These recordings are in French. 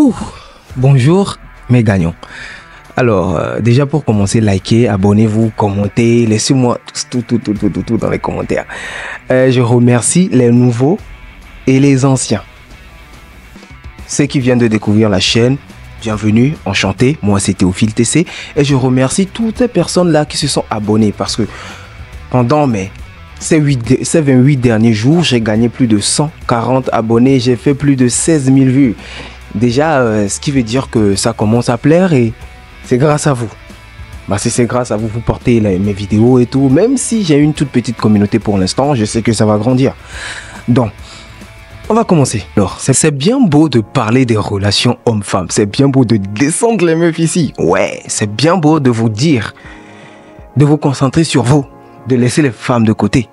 Ouh, bonjour mes gagnants. Alors, déjà pour commencer, likez, abonnez-vous, commentez, laissez-moi tout dans les commentaires. Je remercie les nouveaux et les anciens. Ceux qui viennent de découvrir la chaîne, bienvenue, enchanté. Moi, c'est Théophile TC et je remercie toutes ces personnes-là qui se sont abonnées parce que pendant ces 28 derniers jours, j'ai gagné plus de 140 abonnés. J'ai fait plus de 16 000 vues. Déjà, ce qui veut dire que ça commence à plaire et c'est grâce à vous. Si c'est grâce à vous, vous portez mes vidéos et tout. Même si j'ai une toute petite communauté pour l'instant, je sais que ça va grandir. Donc, on va commencer. Alors, c'est bien beau de parler des relations hommes-femmes. C'est bien beau de descendre les meufs ici. Ouais, c'est bien beau de vous dire, de vous concentrer sur vous, de laisser les femmes de côté.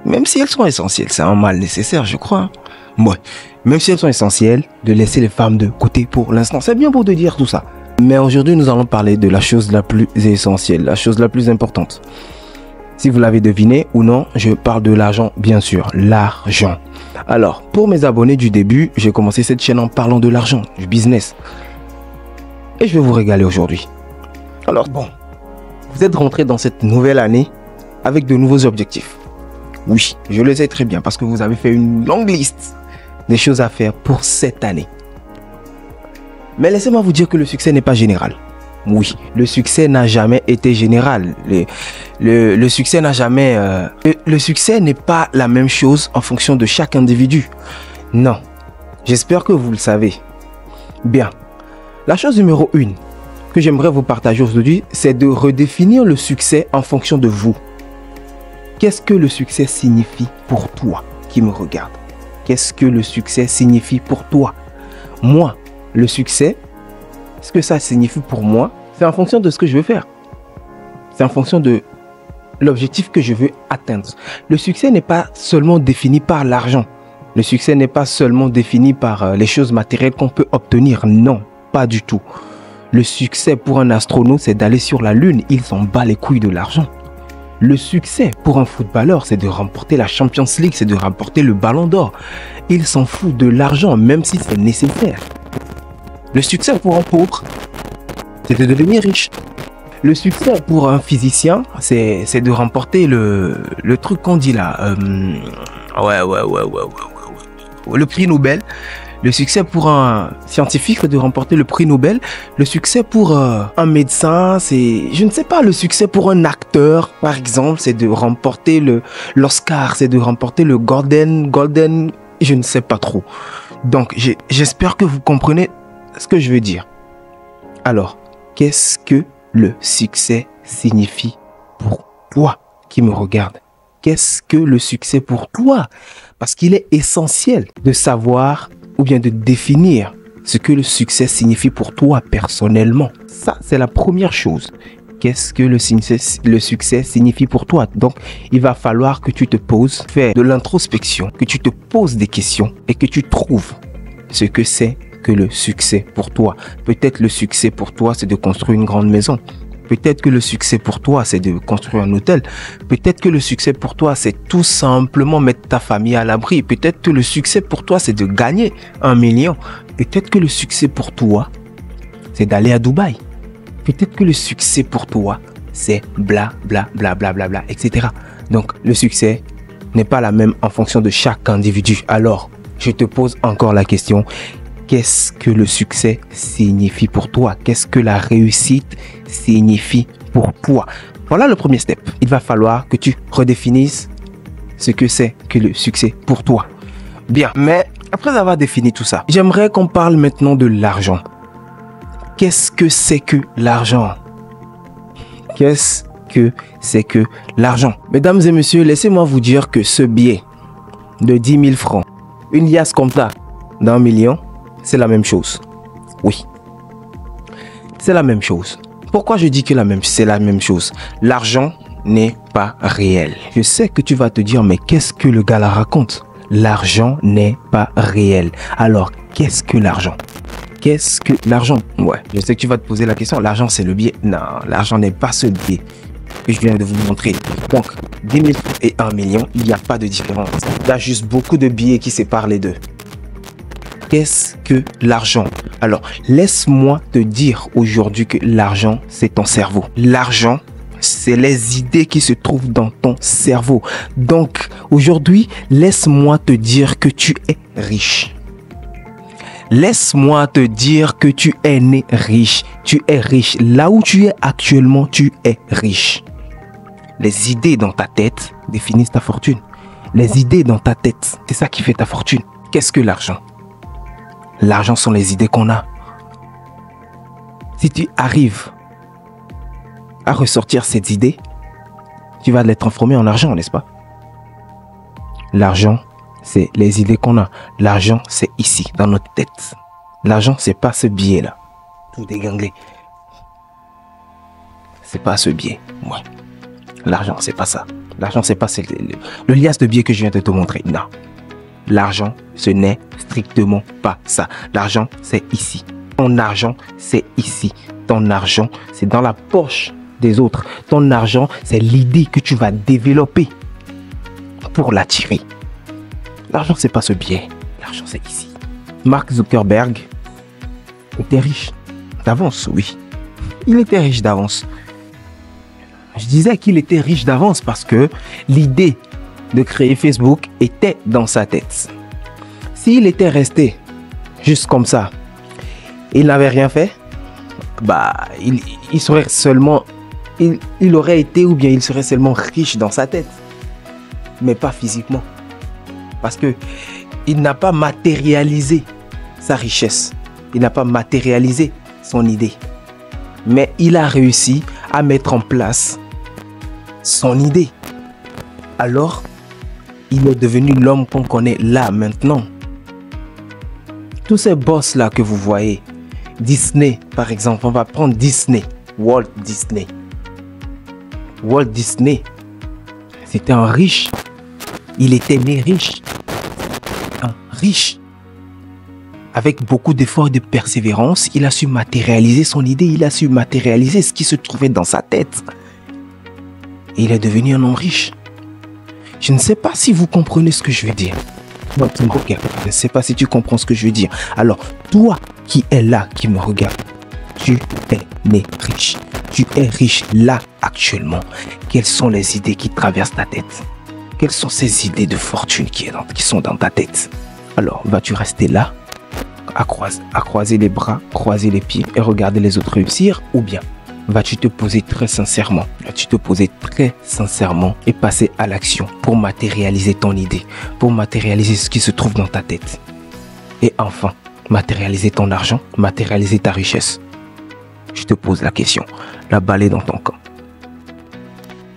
Même si elles sont essentielles, c'est un mal nécessaire, je crois. Ouais, même si elles sont essentielles, de laisser les femmes de côté pour l'instant. C'est bien beau de dire tout ça. Mais aujourd'hui, nous allons parler de la chose la plus essentielle, la chose la plus importante. Si vous l'avez deviné ou non, je parle de l'argent, bien sûr, l'argent. Alors, pour mes abonnés du début, j'ai commencé cette chaîne en parlant de l'argent, du business. Et je vais vous régaler aujourd'hui. Alors, bon, vous êtes rentré dans cette nouvelle année avec de nouveaux objectifs. Oui, je le sais très bien parce que vous avez fait une longue liste des choses à faire pour cette année. Mais laissez-moi vous dire que le succès n'est pas général. Oui, le succès n'a jamais été général. Le succès n'a jamais... le succès n'est pas la même chose en fonction de chaque individu. Non, j'espère que vous le savez. Bien, la chose numéro 1 que j'aimerais vous partager aujourd'hui, c'est de redéfinir le succès en fonction de vous. Qu'est-ce que le succès signifie pour toi qui me regarde? Qu'est-ce que le succès signifie pour toi? Moi, le succès, ce que ça signifie pour moi, c'est en fonction de ce que je veux faire. C'est en fonction de l'objectif que je veux atteindre. Le succès n'est pas seulement défini par l'argent. Le succès n'est pas seulement défini par les choses matérielles qu'on peut obtenir. Non, pas du tout. Le succès pour un astronaute, c'est d'aller sur la Lune. Il s'en bat les couilles de l'argent. Le succès pour un footballeur, c'est de remporter la Champions League, c'est de remporter le Ballon d'Or. Il s'en fout de l'argent, même si c'est nécessaire. Le succès pour un pauvre, c'est de devenir riche. Le succès pour un physicien, c'est de remporter le truc qu'on dit là. Le prix Nobel. Le succès pour un scientifique, c'est de remporter le prix Nobel. Le succès pour un médecin, c'est, je ne sais pas, le succès pour un acteur, par exemple, c'est de remporter l'Oscar, c'est de remporter le Golden, je ne sais pas trop. Donc, j'espère que vous comprenez ce que je veux dire. Alors, qu'est-ce que le succès signifie pour toi qui me regarde? Qu'est-ce que le succès pour toi? Parce qu'il est essentiel de savoir ou bien de définir ce que le succès signifie pour toi personnellement. Ça, c'est la première chose. Qu'est-ce que le succès signifie pour toi? Donc, il va falloir que tu te poses, faire de l'introspection, que tu te poses des questions et que tu trouves ce que c'est que le succès pour toi. Peut-être le succès pour toi, c'est de construire une grande maison. Peut-être que le succès pour toi, c'est de construire un hôtel. Peut-être que le succès pour toi, c'est tout simplement mettre ta famille à l'abri. Peut-être que le succès pour toi, c'est de gagner 1 million. Peut-être que le succès pour toi, c'est d'aller à Dubaï. Peut-être que le succès pour toi, c'est bla bla bla bla bla bla, etc. Donc, le succès n'est pas la même en fonction de chaque individu. Alors, je te pose encore la question. Qu'est-ce que le succès signifie pour toi? Qu'est-ce que la réussite signifie pour toi? Voilà le premier step. Il va falloir que tu redéfinisses ce que c'est que le succès pour toi. Bien, mais après avoir défini tout ça, j'aimerais qu'on parle maintenant de l'argent. Qu'est-ce que c'est que l'argent? Qu'est-ce que c'est que l'argent? Mesdames et messieurs, laissez-moi vous dire que ce billet de 10 000 francs, une liasse comme ça, d'1 million, c'est la même chose. Oui. C'est la même chose. Pourquoi je dis que c'est la même chose? L'argent n'est pas réel. Je sais que tu vas te dire, mais qu'est-ce que le gars la raconte? L'argent n'est pas réel. Alors, qu'est-ce que l'argent? Qu'est-ce que l'argent? Ouais, je sais que tu vas te poser la question. L'argent, c'est le billet. Non, l'argent n'est pas ce billet que je viens de vous montrer. Donc, 10 000 et 1 million, il n'y a pas de différence. Il y a juste beaucoup de billets qui séparent les deux. Qu'est-ce que l'argent? Alors, laisse-moi te dire aujourd'hui que l'argent, c'est ton cerveau. L'argent, c'est les idées qui se trouvent dans ton cerveau. Donc, aujourd'hui, laisse-moi te dire que tu es riche. Laisse-moi te dire que tu es né riche. Tu es riche. Là où tu es actuellement, tu es riche. Les idées dans ta tête définissent ta fortune. Les idées dans ta tête, c'est ça qui fait ta fortune. Qu'est-ce que l'argent? L'argent sont les idées qu'on a. Si tu arrives à ressortir ces idées, tu vas les transformer en argent, n'est-ce pas? L'argent, c'est les idées qu'on a. L'argent, c'est ici, dans notre tête. L'argent, c'est pas ce biais-là. Tout déganglé. C'est pas ce biais. Ouais. L'argent, c'est pas ça. L'argent, c'est pas le liasse de billets que je viens de te montrer. Non. L'argent, ce n'est strictement pas ça. L'argent, c'est ici. Ton argent, c'est ici. Ton argent, c'est dans la poche des autres. Ton argent, c'est l'idée que tu vas développer pour l'attirer. L'argent, c'est pas ce biais. L'argent, c'est ici. Mark Zuckerberg était riche d'avance, oui. Il était riche d'avance. Je disais qu'il était riche d'avance parce que l'idée de créer Facebook était dans sa tête. S'il était resté juste comme ça, il n'avait rien fait, bah, il serait seulement, il aurait été ou bien il serait seulement riche dans sa tête, mais pas physiquement. Parce que il n'a pas matérialisé sa richesse, il n'a pas matérialisé son idée, mais il a réussi à mettre en place son idée. Alors, il est devenu l'homme qu'on connaît là, maintenant. Tous ces boss-là que vous voyez, Disney, par exemple, on va prendre Disney, Walt Disney. Walt Disney, c'était un riche. Il était né riche. Un riche. Avec beaucoup d'efforts et de persévérance, il a su matérialiser son idée, il a su matérialiser ce qui se trouvait dans sa tête. Et il est devenu un homme riche. Je ne sais pas si vous comprenez ce que je veux dire. Je ne sais pas si tu comprends ce que je veux dire. Alors, toi qui es là, qui me regarde, tu es né riche. Tu es riche là, actuellement. Quelles sont les idées qui traversent ta tête? Quelles sont ces idées de fortune qui sont dans ta tête? Alors, vas-tu rester là, à croiser les bras, croiser les pieds et regarder les autres réussir? Ou bien vas-tu te poser très sincèrement, et passer à l'action pour matérialiser ton idée, pour matérialiser ce qui se trouve dans ta tête. Et enfin, matérialiser ton argent, matérialiser ta richesse. Je te pose la question, la balle est dans ton camp.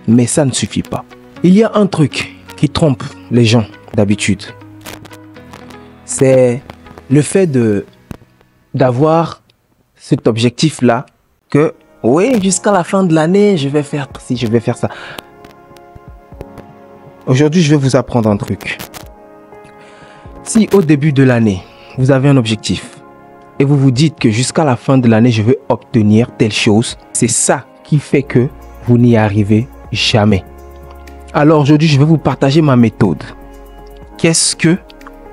Mais ça ne suffit pas. Il y a un truc qui trompe les gens d'habitude. C'est le fait d'avoir cet objectif-là que oui, jusqu'à la fin de l'année, je vais faire ci, je vais faire ça. Aujourd'hui, je vais vous apprendre un truc. Si au début de l'année, vous avez un objectif et vous vous dites que jusqu'à la fin de l'année, je vais obtenir telle chose, c'est ça qui fait que vous n'y arrivez jamais. Alors aujourd'hui, je vais vous partager ma méthode. Qu'est-ce que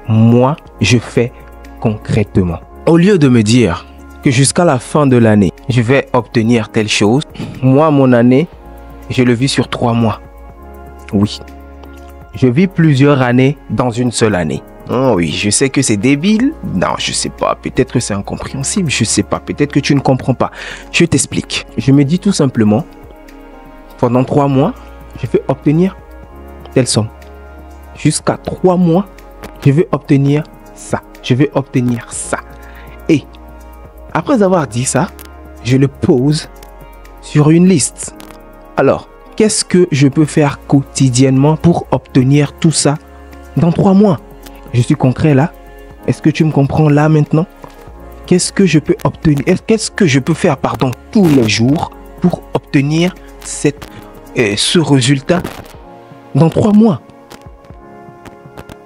moi, je fais concrètement? Au lieu de me dire que jusqu'à la fin de l'année, je vais obtenir telle chose. Moi, mon année, je le vis sur 3 mois. Oui. Je vis plusieurs années dans une seule année. Oh oui, je sais que c'est débile. Non, je sais pas. Peut-être que c'est incompréhensible. Je sais pas. Peut-être que tu ne comprends pas. Je t'explique. Je me dis tout simplement, pendant 3 mois, je vais obtenir telle somme. Jusqu'à 3 mois, je vais obtenir ça. Je vais obtenir ça. Et après avoir dit ça, je le pose sur une liste. Alors, qu'est-ce que je peux faire quotidiennement pour obtenir tout ça dans 3 mois? Je suis concret là? Est-ce que tu me comprends là maintenant? Qu'est-ce que je peux obtenir? Qu'est-ce que je peux faire, pardon, tous les jours pour obtenir ce résultat dans 3 mois?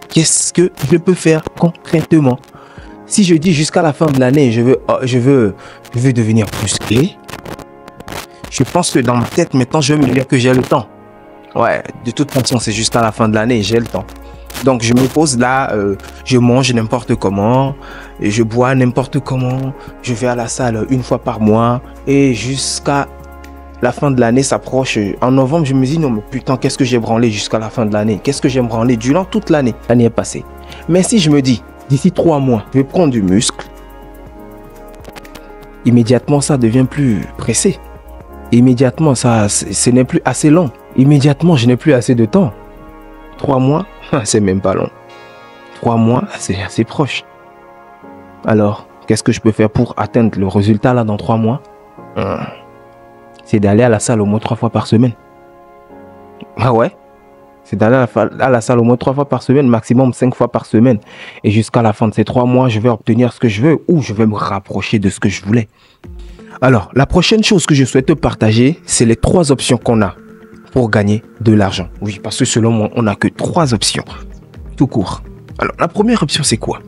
Qu'est-ce que je peux faire concrètement? Si je dis jusqu'à la fin de l'année, je veux devenir musclé, je pense que dans ma tête, maintenant, je vais me dire que j'ai le temps. Ouais, de toute façon, c'est jusqu'à la fin de l'année, j'ai le temps. Donc je me pose là, je mange n'importe comment, je bois n'importe comment, je vais à la salle une fois par mois et jusqu'à la fin de l'année s'approche. En novembre, je me dis non mais putain, qu'est-ce que j'ai branlé jusqu'à la fin de l'année? Qu'est-ce que j'ai branlé durant toute l'année? L'année est passée. Mais si je me dis, d'ici 3 mois, je vais prendre du muscle, immédiatement ça devient plus pressé. Immédiatement ça, ce n'est plus assez long. Immédiatement, je n'ai plus assez de temps. 3 mois, c'est même pas long. 3 mois, c'est assez proche. Alors, qu'est-ce que je peux faire pour atteindre le résultat là dans 3 mois? C'est d'aller à la salle au moins 3 fois par semaine. Ah ouais? C'est d'aller à la salle au moins 3 fois par semaine, maximum 5 fois par semaine. Et jusqu'à la fin de ces 3 mois, je vais obtenir ce que je veux ou je vais me rapprocher de ce que je voulais. Alors, la prochaine chose que je souhaite te partager, c'est les 3 options qu'on a pour gagner de l'argent. Oui, parce que selon moi, on n'a que 3 options. Tout court. Alors, la première option, c'est quoi?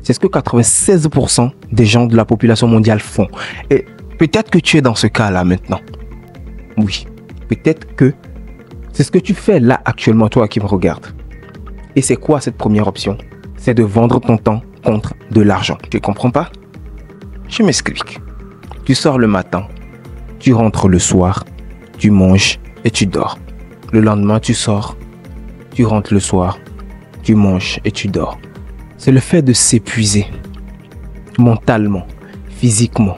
C'est ce que 96% des gens de la population mondiale font. Et peut-être que tu es dans ce cas-là maintenant. Oui, peut-être que c'est ce que tu fais là actuellement, toi qui me regardes. Et c'est quoi cette première option? C'est de vendre ton temps contre de l'argent. Tu ne comprends pas? Je m'explique. Tu sors le matin, tu rentres le soir, tu manges et tu dors. Le lendemain, tu sors, tu rentres le soir, tu manges et tu dors. C'est le fait de s'épuiser mentalement, physiquement,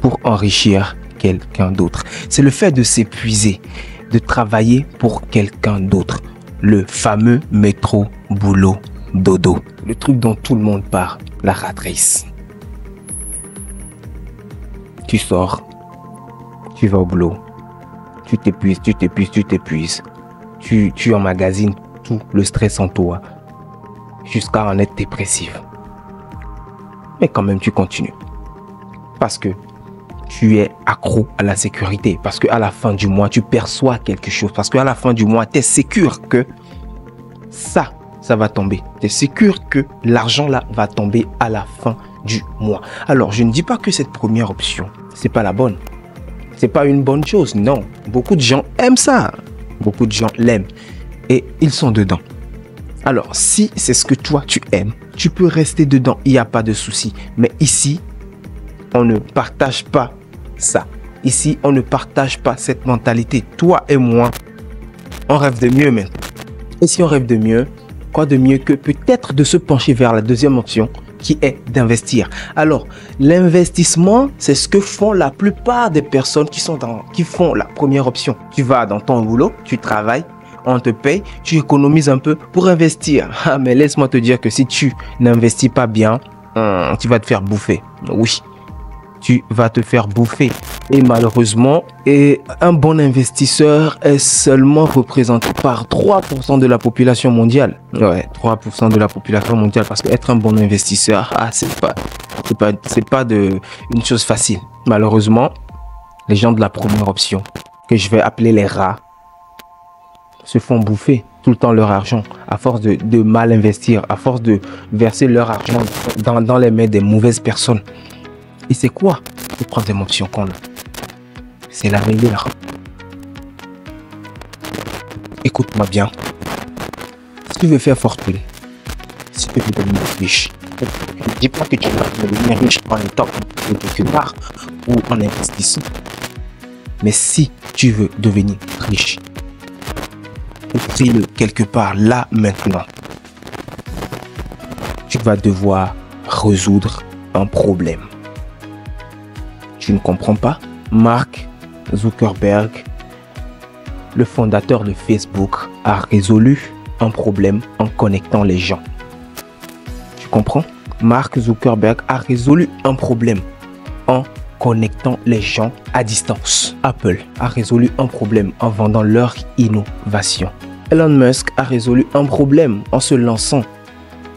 pour enrichir quelqu'un d'autre. C'est le fait de s'épuiser, de travailler pour quelqu'un d'autre. Le fameux métro, boulot, dodo. Le truc dont tout le monde parle, la rat race. Tu sors, tu vas au boulot, tu t'épuises, tu emmagasines tout le stress en toi jusqu'à en être dépressif. Mais quand même, tu continues. Parce que tu es accro à la sécurité. Parce qu'à la fin du mois, tu perçois quelque chose. Parce qu'à la fin du mois, tu es sûr que ça va tomber. Tu es sûr que l'argent là va tomber à la fin du mois. Alors, je ne dis pas que cette première option, c'est pas la bonne. C'est pas une bonne chose, non. Beaucoup de gens aiment ça. Beaucoup de gens l'aiment. Et ils sont dedans. Alors, si c'est ce que toi, tu aimes, tu peux rester dedans. Il n'y a pas de souci. Mais ici, on ne partage pas ça. Ici, on ne partage pas cette mentalité. Toi et moi, on rêve de mieux maintenant. Et si on rêve de mieux, quoi de mieux que peut-être de se pencher vers la deuxième option qui est d'investir. Alors, l'investissement, c'est ce que font la plupart des personnes qui font la première option. Tu vas dans ton boulot, tu travailles, on te paye, tu économises un peu pour investir. Ah, mais laisse-moi te dire que si tu n'investis pas bien, tu vas te faire bouffer. Oui, tu vas te faire bouffer. Et malheureusement, un bon investisseur est seulement représenté par 3% de la population mondiale. Ouais, 3% de la population mondiale. Parce qu'être un bon investisseur, c'est pas une chose facile. Malheureusement, les gens de la première option, que je vais appeler les rats, se font bouffer tout le temps leur argent à force de mal investir, à force de verser leur argent dans les mains des mauvaises personnes. Et c'est quoi la troisième option qu'on a? C'est la meilleure. Écoute-moi bien. Si tu veux faire fortune, si tu veux devenir riche, je ne dis pas que tu vas devenir riche en étant quelque part ou en investissant. Mais si tu veux devenir riche, écris-le quelque part là maintenant. Tu vas devoir résoudre un problème. Tu ne comprends pas? Mark Zuckerberg, le fondateur de Facebook, a résolu un problème en connectant les gens. Tu comprends? Mark Zuckerberg a résolu un problème en connectant les gens à distance. Apple a résolu un problème en vendant leur innovation. Elon Musk a résolu un problème en se lançant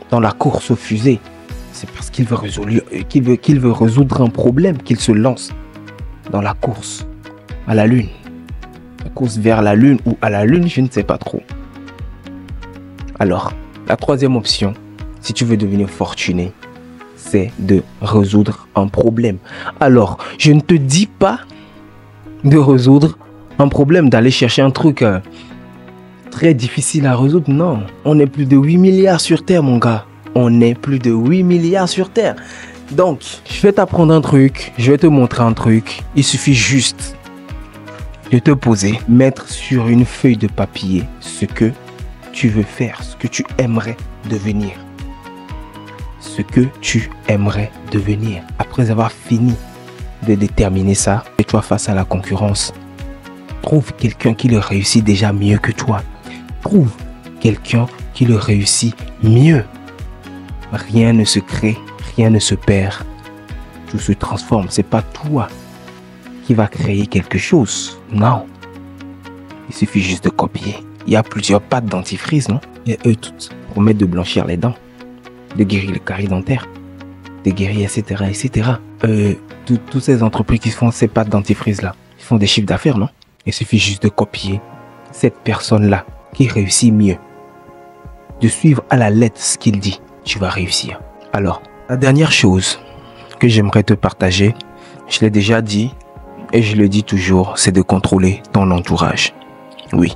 dans la course aux fusées. C'est parce qu'il veut résoudre un problème qu'il se lance dans la course à la Lune. La course vers la Lune ou à la Lune, je ne sais pas trop. Alors, la troisième option, si tu veux devenir fortuné, c'est de résoudre un problème. Alors, je ne te dis pas de résoudre un problème, d'aller chercher un truc très difficile à résoudre. Non, on est plus de 8 milliards sur Terre, mon gars. On est plus de 8 milliards sur Terre. Donc, je vais t'apprendre un truc, je vais te montrer un truc. Il suffit juste de te poser, mettre sur une feuille de papier ce que tu veux faire, ce que tu aimerais devenir. Ce que tu aimerais devenir. Après avoir fini de déterminer ça, et toi face à la concurrence, trouve quelqu'un qui le réussit déjà mieux que toi. Trouve quelqu'un qui le réussit mieux. Rien ne se crée, rien ne se perd. Tout se transforme. C'est pas toi qui va créer quelque chose. Non. Il suffit juste de copier. Il y a plusieurs pâtes dentifrice, non? Et eux toutes promettent de blanchir les dents, de guérir les caries dentaires, de guérir, etc., etc. Toutes ces entreprises qui font ces pâtes dentifrice-là, ils font des chiffres d'affaires, non? Il suffit juste de copier cette personne-là qui réussit mieux. De suivre à la lettre ce qu'il dit, tu vas réussir. Alors, la dernière chose que j'aimerais te partager, je l'ai déjà dit et je le dis toujours, c'est de contrôler ton entourage. Oui,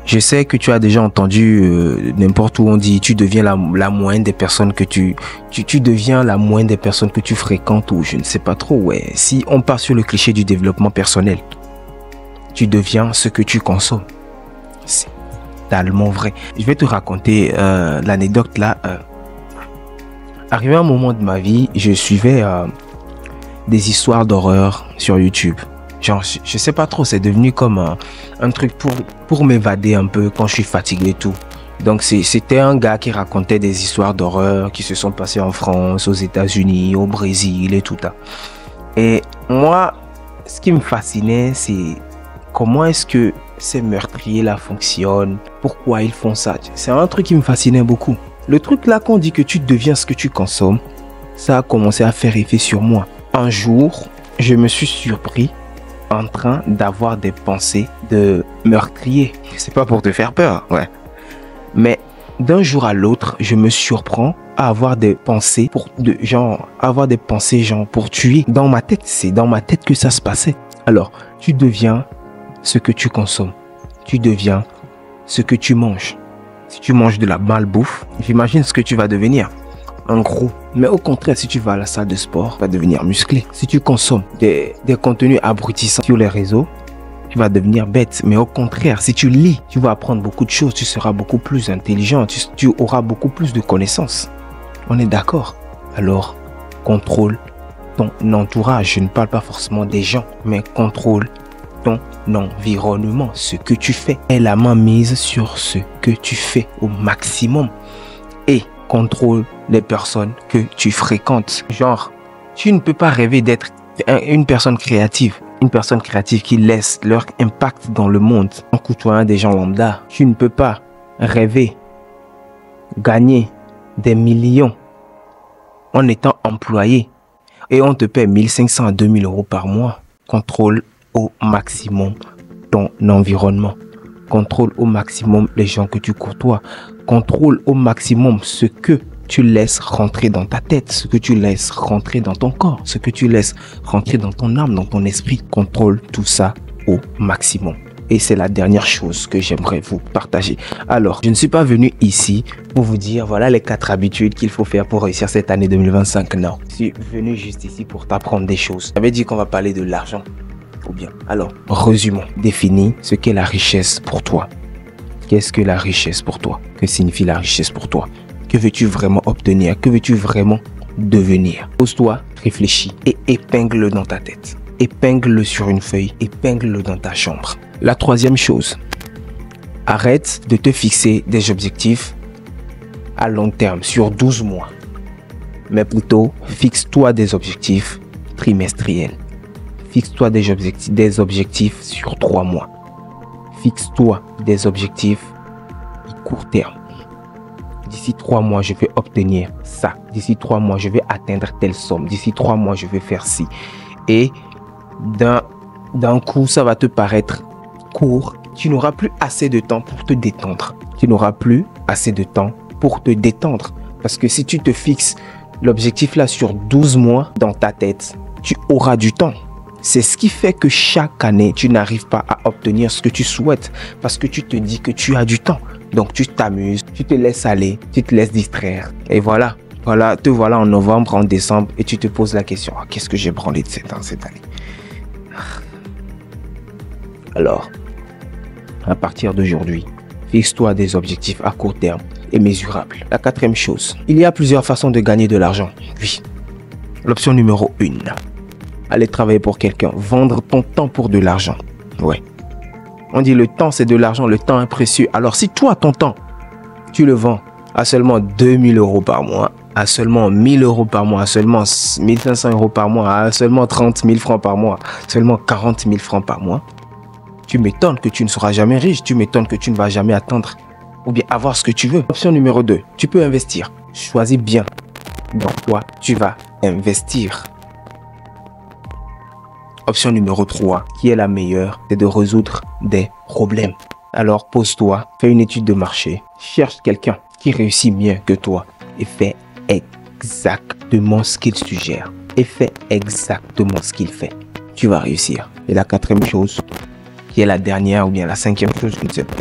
je sais que tu as déjà entendu n'importe où on dit tu deviens la moyenne des personnes que tu deviens la moyenne des personnes que tu fréquentes, ou je ne sais pas trop. Ouais, si on part sur le cliché du développement personnel, tu deviens ce que tu consommes. C'est totalement vrai. Je vais te raconter l'anecdote là. Arrivé à un moment de ma vie, je suivais des histoires d'horreur sur YouTube. Genre, je sais pas trop, c'est devenu comme un truc pour m'évader un peu quand je suis fatigué et tout. Donc c'était un gars qui racontait des histoires d'horreur qui se sont passées en France, aux États-Unis, au Brésil et tout ça. Et moi, ce qui me fascinait, c'est comment est-ce que ces meurtriers-là fonctionnent, pourquoi ils font ça. C'est un truc qui me fascinait beaucoup. Le truc là qu'on dit que tu deviens ce que tu consommes, ça a commencé à faire effet sur moi. Un jour, je me suis surpris en train d'avoir des pensées de meurtrier. C'est pas pour te faire peur, ouais. Mais d'un jour à l'autre, je me surprends à avoir des pensées pour tuer. Dans ma tête, c'est dans ma tête que ça se passait. Alors, tu deviens ce que tu consommes. Tu deviens ce que tu manges. Si tu manges de la malbouffe, j'imagine ce que tu vas devenir. Un gros. Mais au contraire, si tu vas à la salle de sport, tu vas devenir musclé. Si tu consommes des contenus abrutissants sur les réseaux, tu vas devenir bête. Mais au contraire, si tu lis, tu vas apprendre beaucoup de choses. Tu seras beaucoup plus intelligent. Tu auras beaucoup plus de connaissances. On est d'accord? Alors, contrôle ton entourage. Je ne parle pas forcément des gens, mais contrôle ton environnement. Ce que tu fais. Mets la main mise sur ce que tu fais au maximum. Et contrôle les personnes que tu fréquentes. Genre, tu ne peux pas rêver d'être une personne créative. Une personne créative qui laisse leur impact dans le monde en côtoyant des gens lambda. Tu ne peux pas rêver gagner des millions en étant employé et on te paie 1500 à 2000 euros par mois. Contrôle au maximum ton environnement. Contrôle au maximum les gens que tu côtoies. Contrôle au maximum ce que tu laisses rentrer dans ta tête, ce que tu laisses rentrer dans ton corps, ce que tu laisses rentrer dans ton âme, dans ton esprit. Contrôle tout ça au maximum. Et c'est la dernière chose que j'aimerais vous partager. Alors, je ne suis pas venu ici pour vous dire, voilà les 4 habitudes qu'il faut faire pour réussir cette année 2025. Non, je suis venu juste ici pour t'apprendre des choses. J'avais dit qu'on va parler de l'argent. Ou bien, alors, résumons. Définis ce qu'est la richesse pour toi. Qu'est-ce que la richesse pour toi? Que signifie la richesse pour toi? Que veux-tu vraiment obtenir? Que veux-tu vraiment devenir? Pose-toi, réfléchis et épingle-le dans ta tête. Épingle-le sur une feuille, épingle-le dans ta chambre. La troisième chose, arrête de te fixer des objectifs à long terme, sur 12 mois. Mais plutôt, fixe-toi des objectifs trimestriels. Fixe-toi des objectifs sur 3 mois. Fixe-toi des objectifs à court terme. D'ici 3 mois, je vais obtenir ça. D'ici 3 mois, je vais atteindre telle somme. D'ici 3 mois, je vais faire ci. Et d'un coup, ça va te paraître court. Tu n'auras plus assez de temps pour te détendre. Tu n'auras plus assez de temps pour te détendre. Parce que si tu te fixes l'objectif là sur 12 mois dans ta tête, tu auras du temps. C'est ce qui fait que chaque année, tu n'arrives pas à obtenir ce que tu souhaites parce que tu te dis que tu as du temps. Donc, tu t'amuses, tu te laisses aller, tu te laisses distraire. Et voilà, te voilà en novembre, en décembre et tu te poses la question, qu'est-ce que j'ai branlé de cette année? Alors, à partir d'aujourd'hui, fixe-toi des objectifs à court terme et mesurables. La quatrième chose, il y a plusieurs façons de gagner de l'argent. Oui. L'option numéro 1. Aller travailler pour quelqu'un, vendre ton temps pour de l'argent. Ouais. On dit le temps c'est de l'argent, le temps est précieux. Alors si toi ton temps, tu le vends à seulement 2000 € par mois, à seulement 1000 € par mois, à seulement 1500 € par mois, à seulement 30 000 francs par mois, seulement 40 000 francs par mois, tu m'étonnes que tu ne seras jamais riche, tu m'étonnes que tu ne vas jamais atteindre ou bien avoir ce que tu veux. Option numéro 2, tu peux investir. Choisis bien dans quoi tu vas investir. Option numéro 3, qui est la meilleure, c'est de résoudre des problèmes. Alors pose-toi, fais une étude de marché, cherche quelqu'un qui réussit mieux que toi et fais exactement ce qu'il suggère. Et fais exactement ce qu'il fait. Tu vas réussir. Et la quatrième chose, qui est la dernière ou bien la cinquième chose, je ne sais pas,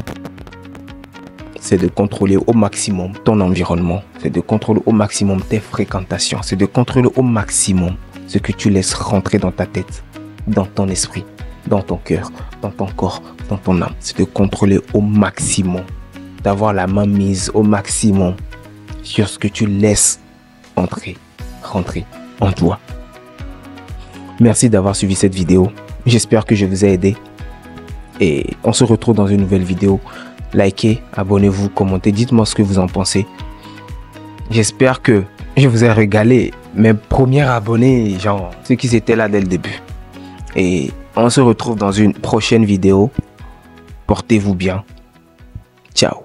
c'est de contrôler au maximum ton environnement. C'est de contrôler au maximum tes fréquentations. C'est de contrôler au maximum ce que tu laisses rentrer dans ta tête, dans ton esprit, dans ton cœur, dans ton corps, dans ton âme. C'est de contrôler au maximum, d'avoir la main mise au maximum sur ce que tu laisses rentrer en toi. Merci d'avoir suivi cette vidéo. J'espère que je vous ai aidé. Et on se retrouve dans une nouvelle vidéo. Likez, abonnez-vous, commentez, dites-moi ce que vous en pensez. J'espère que je vous ai régalé. Mes premiers abonnés, genre ceux qui étaient là dès le début. Et on se retrouve dans une prochaine vidéo. Portez-vous bien. Ciao.